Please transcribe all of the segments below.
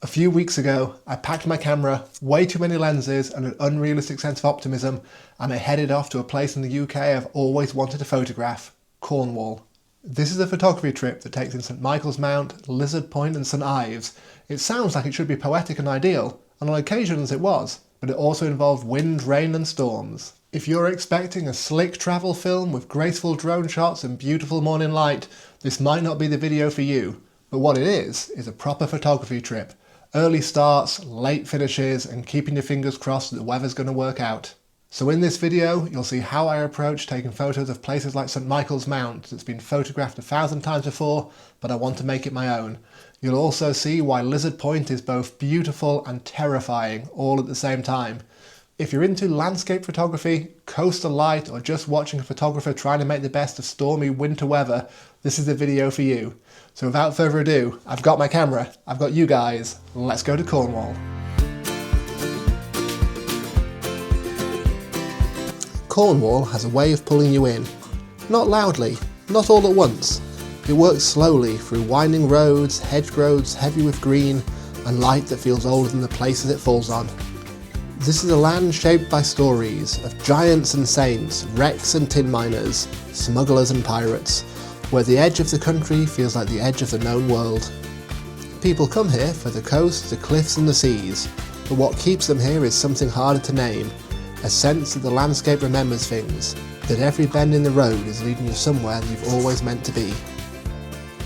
A few weeks ago, I packed my camera, way too many lenses and an unrealistic sense of optimism, and I headed off to a place in the UK I've always wanted to photograph, Cornwall. This is a photography trip that takes in St Michael's Mount, Lizard Point and St Ives. It sounds like it should be poetic and ideal, and on occasions it was, but it also involved wind, rain and storms. If you're expecting a slick travel film with graceful drone shots and beautiful morning light, this might not be the video for you. But what it is a proper photography trip. Early starts, late finishes, and keeping your fingers crossed that the weather's going to work out. So in this video, you'll see how I approach taking photos of places like St Michael's Mount that's been photographed 1,000 times before, but I want to make it my own. You'll also see why Lizard Point is both beautiful and terrifying all at the same time. If you're into landscape photography, coastal light, or just watching a photographer trying to make the best of stormy winter weather, this is the video for you. So without further ado, I've got my camera, I've got you guys, let's go to Cornwall. Cornwall has a way of pulling you in. Not loudly, not all at once. It works slowly through winding roads, hedgerows heavy with green, and light that feels older than the places it falls on. This is a land shaped by stories of giants and saints, wrecks and tin miners, smugglers and pirates, where the edge of the country feels like the edge of the known world. People come here for the coast, the cliffs and the seas, but what keeps them here is something harder to name, a sense that the landscape remembers things, that every bend in the road is leading you somewhere that you've always meant to be.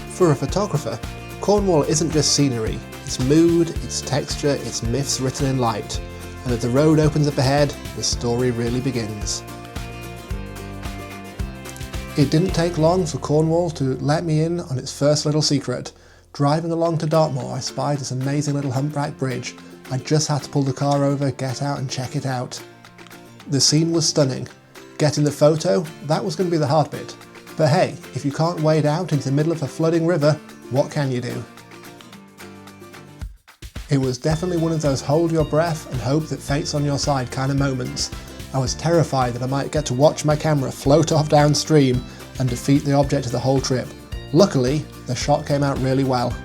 For a photographer, Cornwall isn't just scenery, it's mood, it's texture, it's myths written in light, and as the road opens up ahead, the story really begins. It didn't take long for Cornwall to let me in on its first little secret. Driving along to Dartmoor, I spied this amazing little humpback bridge. I just had to pull the car over, get out and check it out. The scene was stunning. Getting the photo, that was going to be the hard bit. But hey, if you can't wade out into the middle of a flooding river, what can you do? It was definitely one of those hold your breath and hope that fate's on your side kind of moments. I was terrified that I might get to watch my camera float off downstream and defeat the object of the whole trip. Luckily, the shot came out really well.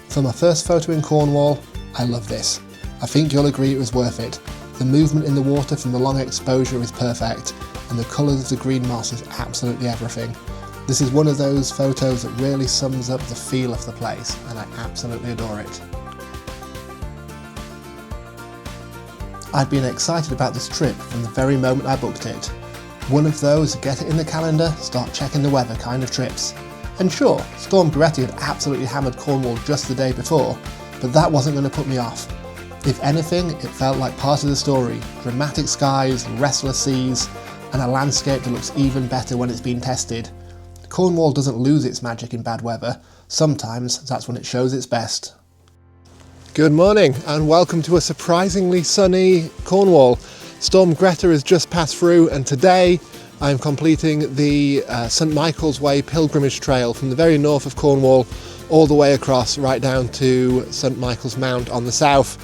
For my first photo in Cornwall, I love this. I think you'll agree it was worth it. The movement in the water from the long exposure is perfect, and the colours of the green moss is absolutely everything. This is one of those photos that really sums up the feel of the place, and I absolutely adore it. I'd been excited about this trip from the very moment I booked it. One of those get it in the calendar, start checking the weather kind of trips. And sure, Storm Goretti had absolutely hammered Cornwall just the day before, but that wasn't going to put me off. If anything, it felt like part of the story, dramatic skies, restless seas, and a landscape that looks even better when it's been tested. Cornwall doesn't lose its magic in bad weather, sometimes that's when it shows its best. Good morning and welcome to a surprisingly sunny Cornwall. Storm Greta has just passed through and today I'm completing the St Michael's Way pilgrimage trail from the very north of Cornwall all the way across right down to St Michael's Mount on the south.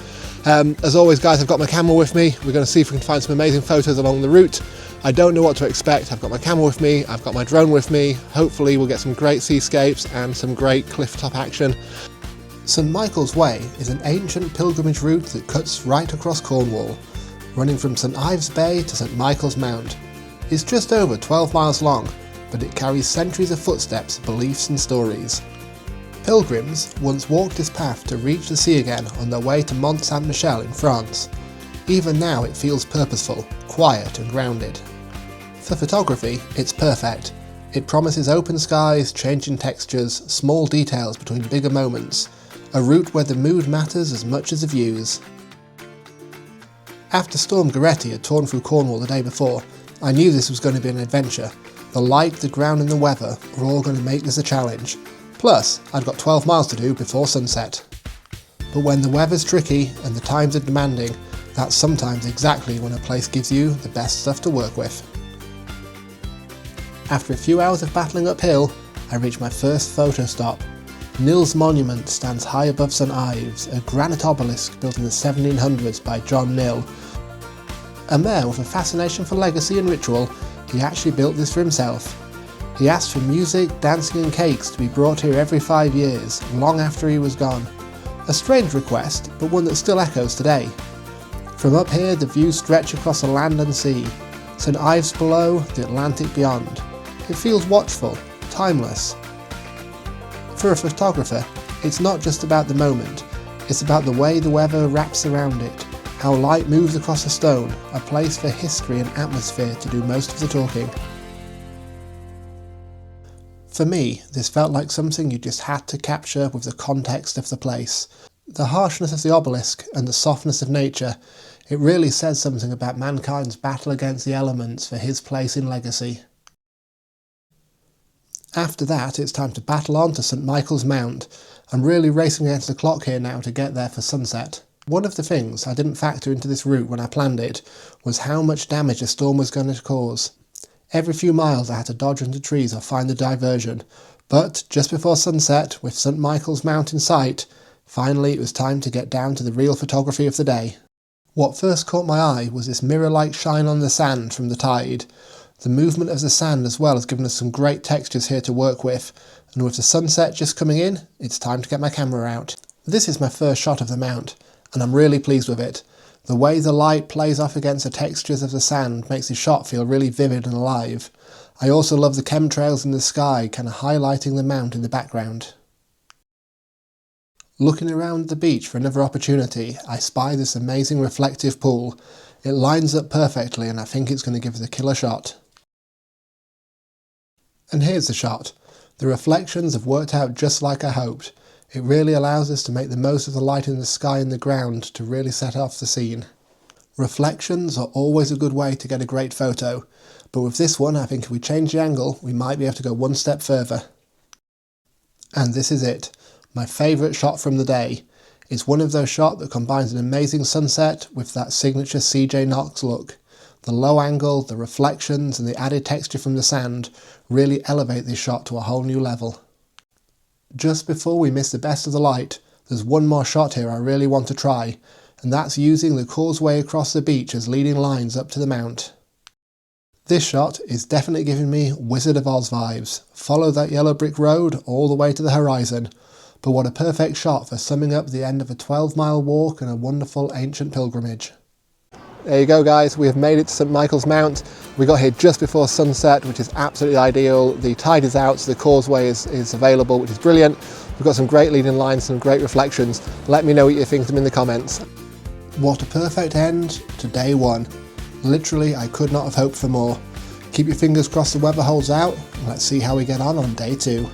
As always guys, I've got my camera with me. We're going to see if we can find some amazing photos along the route. I don't know what to expect. I've got my camera with me, I've got my drone with me. Hopefully we'll get some great seascapes and some great cliff top action. St Michael's Way is an ancient pilgrimage route that cuts right across Cornwall, running from St Ives Bay to St Michael's Mount. It's just over 12 miles long, but it carries centuries of footsteps, beliefs and stories. Pilgrims once walked this path to reach the sea again on their way to Mont Saint-Michel in France. Even now it feels purposeful, quiet and grounded. For photography, it's perfect. It promises open skies, changing textures, small details between bigger moments. A route where the mood matters as much as the views. After Storm Goretti had torn through Cornwall the day before, I knew this was going to be an adventure. The light, the ground and the weather were all going to make this a challenge. Plus, I'd got 12 miles to do before sunset. But when the weather's tricky and the times are demanding, that's sometimes exactly when a place gives you the best stuff to work with. After a few hours of battling uphill, I reached my first photo stop. Nill's monument stands high above St Ives, a granite obelisk built in the 1700s by John Nill. A mayor with a fascination for legacy and ritual, he actually built this for himself. He asked for music, dancing and cakes to be brought here every 5 years, long after he was gone. A strange request, but one that still echoes today. From up here, the views stretch across the land and sea. St Ives below, the Atlantic beyond. It feels watchful, timeless. For a photographer, it's not just about the moment, it's about the way the weather wraps around it, how light moves across a stone, a place for history and atmosphere to do most of the talking. For me, this felt like something you just had to capture with the context of the place. The harshness of the obelisk and the softness of nature, it really says something about mankind's battle against the elements for his place in legacy. After that, it's time to battle on to St Michael's Mount. I'm really racing against the clock here now to get there for sunset. One of the things I didn't factor into this route when I planned it was how much damage a storm was going to cause. Every few miles I had to dodge into trees or find a diversion, but just before sunset, with St Michael's Mount in sight, finally it was time to get down to the real photography of the day. What first caught my eye was this mirror-like shine on the sand from the tide. The movement of the sand as well has given us some great textures here to work with, and with the sunset just coming in, it's time to get my camera out. This is my first shot of the mount, and I'm really pleased with it. The way the light plays off against the textures of the sand makes the shot feel really vivid and alive. I also love the chemtrails in the sky kind of highlighting the mount in the background. Looking around the beach for another opportunity, I spy this amazing reflective pool. It lines up perfectly and I think it's going to give us a killer shot. And here's the shot. The reflections have worked out just like I hoped. It really allows us to make the most of the light in the sky and the ground to really set off the scene. Reflections are always a good way to get a great photo, but with this one I think if we change the angle we might be able to go one step further. And this is it, my favourite shot from the day. It's one of those shots that combines an amazing sunset with that signature CJ Knox look. The low angle, the reflections and the added texture from the sand really elevate this shot to a whole new level. Just before we miss the best of the light, there's one more shot here I really want to try, and that's using the causeway across the beach as leading lines up to the mount. This shot is definitely giving me Wizard of Oz vibes. Follow that yellow brick road all the way to the horizon. But what a perfect shot for summing up the end of a 12-mile walk and a wonderful ancient pilgrimage. There you go guys, we have made it to St Michael's Mount. We got here just before sunset, which is absolutely ideal. The tide is out, so the causeway is available, which is brilliant. We've got some great leading lines, some great reflections. Let me know what you think of them in the comments. What a perfect end to day one. Literally, I could not have hoped for more. Keep your fingers crossed the weather holds out, and let's see how we get on day two.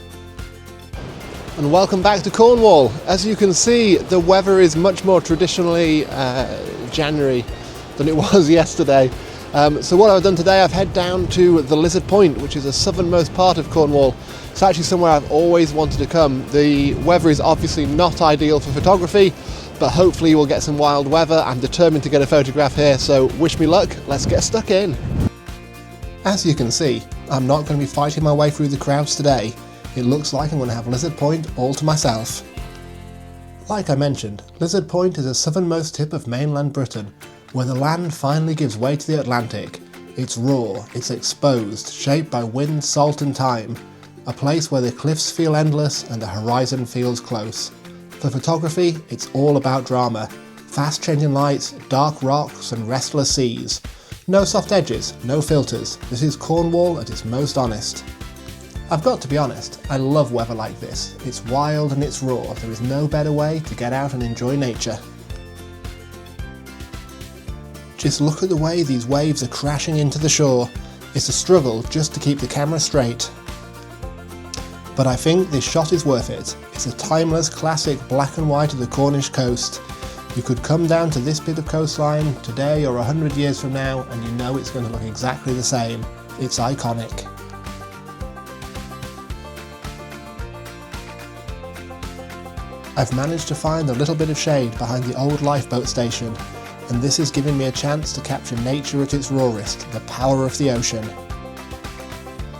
And welcome back to Cornwall. As you can see, the weather is much more traditionally January than it was yesterday. So what I've done today, I've head down to the Lizard Point, which is the southernmost part of Cornwall. It's actually somewhere I've always wanted to come. The weather is obviously not ideal for photography, but hopefully we'll get some wild weather. I'm determined to get a photograph here, so wish me luck, let's get stuck in. As you can see, I'm not going to be fighting my way through the crowds today. It looks like I'm going to have Lizard Point all to myself. Like I mentioned, Lizard Point is the southernmost tip of mainland Britain, where the land finally gives way to the Atlantic. It's raw, it's exposed, shaped by wind, salt and time. A place where the cliffs feel endless and the horizon feels close. For photography, it's all about drama. Fast changing lights, dark rocks and restless seas. No soft edges, no filters. This is Cornwall at its most honest. I've got to be honest, I love weather like this. It's wild and it's raw. There is no better way to get out and enjoy nature. Just look at the way these waves are crashing into the shore. It's a struggle just to keep the camera straight. But I think this shot is worth it. It's a timeless classic black and white of the Cornish coast. You could come down to this bit of coastline today or 100 years from now and you know it's going to look exactly the same. It's iconic. I've managed to find a little bit of shade behind the old lifeboat station, and this is giving me a chance to capture nature at its rawest, the power of the ocean.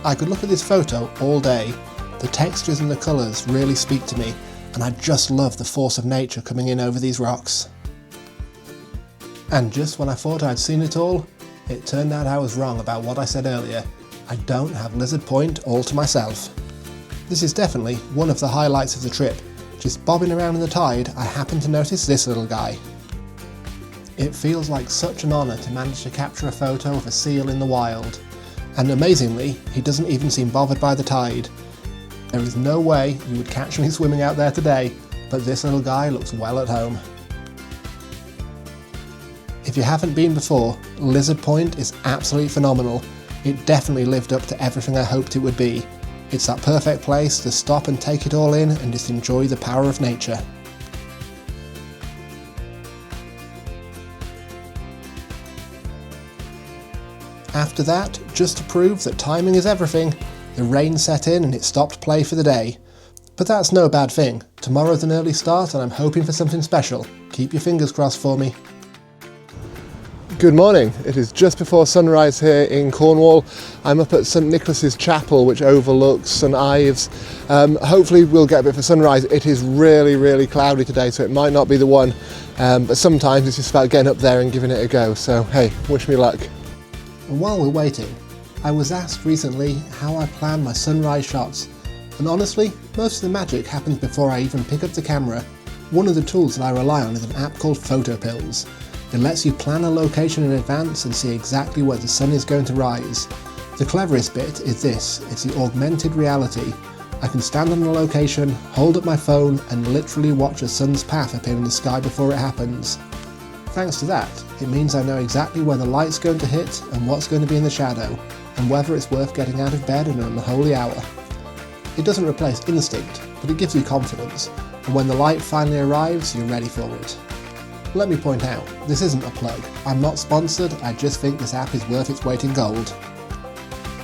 I could look at this photo all day. The textures and the colours really speak to me, and I just love the force of nature coming in over these rocks. And just when I thought I'd seen it all, it turned out I was wrong about what I said earlier. I don't have Lizard Point all to myself. This is definitely one of the highlights of the trip. Just bobbing around in the tide, I happened to notice this little guy. It feels like such an honour to manage to capture a photo of a seal in the wild. And amazingly, he doesn't even seem bothered by the tide. There is no way you would catch me swimming out there today, but this little guy looks well at home. If you haven't been before, Lizard Point is absolutely phenomenal. It definitely lived up to everything I hoped it would be. It's that perfect place to stop and take it all in and just enjoy the power of nature. After that, just to prove that timing is everything, the rain set in and it stopped play for the day. But that's no bad thing. Tomorrow's an early start and I'm hoping for something special. Keep your fingers crossed for me. Good morning. It is just before sunrise here in Cornwall. I'm up at St Nicholas's Chapel, which overlooks St Ives. Hopefully we'll get a bit for sunrise. It is really cloudy today, so it might not be the one. But sometimes it's just about getting up there and giving it a go. So hey, wish me luck. And while we're waiting, I was asked recently how I plan my sunrise shots. And honestly, most of the magic happens before I even pick up the camera. One of the tools that I rely on is an app called PhotoPills. It lets you plan a location in advance and see exactly where the sun is going to rise. The cleverest bit is this, it's the augmented reality. I can stand on a location, hold up my phone and literally watch a sun's path appear in the sky before it happens. Thanks to that, it means I know exactly where the light's going to hit and what's going to be in the shadow, and whether it's worth getting out of bed in an unholy hour. It doesn't replace instinct, but it gives you confidence, and when the light finally arrives, you're ready for it. Let me point out, this isn't a plug. I'm not sponsored, I just think this app is worth its weight in gold.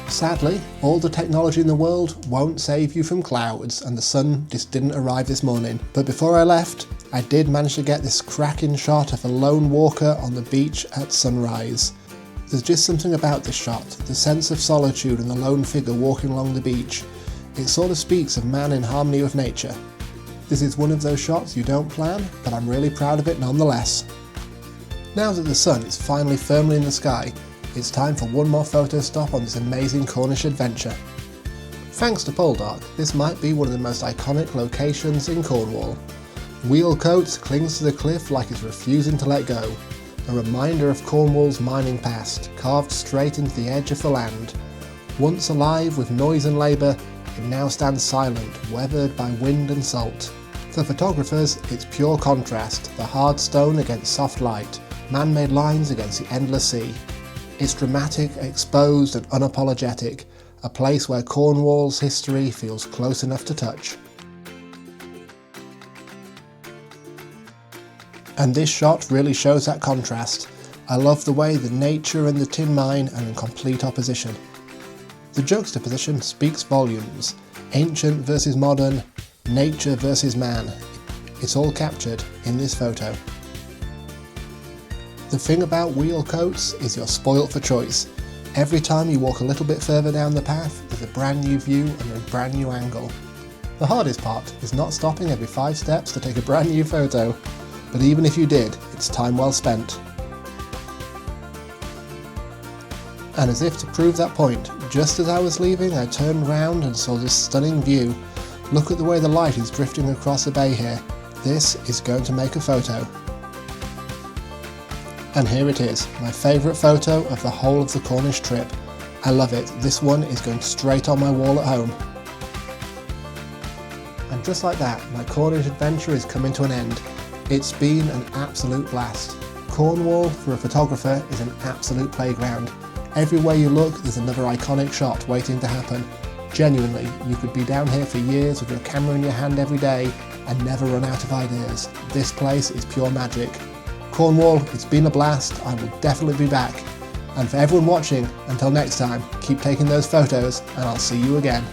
Sadly, all the technology in the world won't save you from clouds, and the sun just didn't arrive this morning. But before I left, I did manage to get this cracking shot of a lone walker on the beach at sunrise. There's just something about this shot, the sense of solitude and the lone figure walking along the beach. It sort of speaks of man in harmony with nature. This is one of those shots you don't plan, but I'm really proud of it nonetheless. Now that the sun is finally firmly in the sky, it's time for one more photo stop on this amazing Cornish adventure. Thanks to Poldark, this might be one of the most iconic locations in Cornwall. Wheal Cotes clings to the cliff like it's refusing to let go, a reminder of Cornwall's mining past, carved straight into the edge of the land. Once alive with noise and labour, it now stands silent, weathered by wind and salt. For photographers, it's pure contrast, the hard stone against soft light, man-made lines against the endless sea. It's dramatic, exposed and unapologetic, a place where Cornwall's history feels close enough to touch. And this shot really shows that contrast. I love the way the nature and the tin mine are in complete opposition. The juxtaposition speaks volumes. Ancient versus modern, nature versus man. It's all captured in this photo. The thing about Wheal Cotes is you're spoilt for choice. Every time you walk a little bit further down the path, there's a brand new view and a brand new angle. The hardest part is not stopping every 5 steps to take a brand new photo. But even if you did, it's time well spent. And as if to prove that point, just as I was leaving, I turned round and saw this stunning view. Look at the way the light is drifting across the bay here. This is going to make a photo. And here it is, my favourite photo of the whole of the Cornish trip. I love it, this one is going straight on my wall at home. And just like that, my Cornish adventure is coming to an end. It's been an absolute blast. Cornwall, for a photographer, is an absolute playground. Everywhere you look, there's another iconic shot waiting to happen. Genuinely, you could be down here for years with your camera in your hand every day and never run out of ideas. This place is pure magic. Cornwall, it's been a blast. I will definitely be back. And for everyone watching, until next time, keep taking those photos and I'll see you again.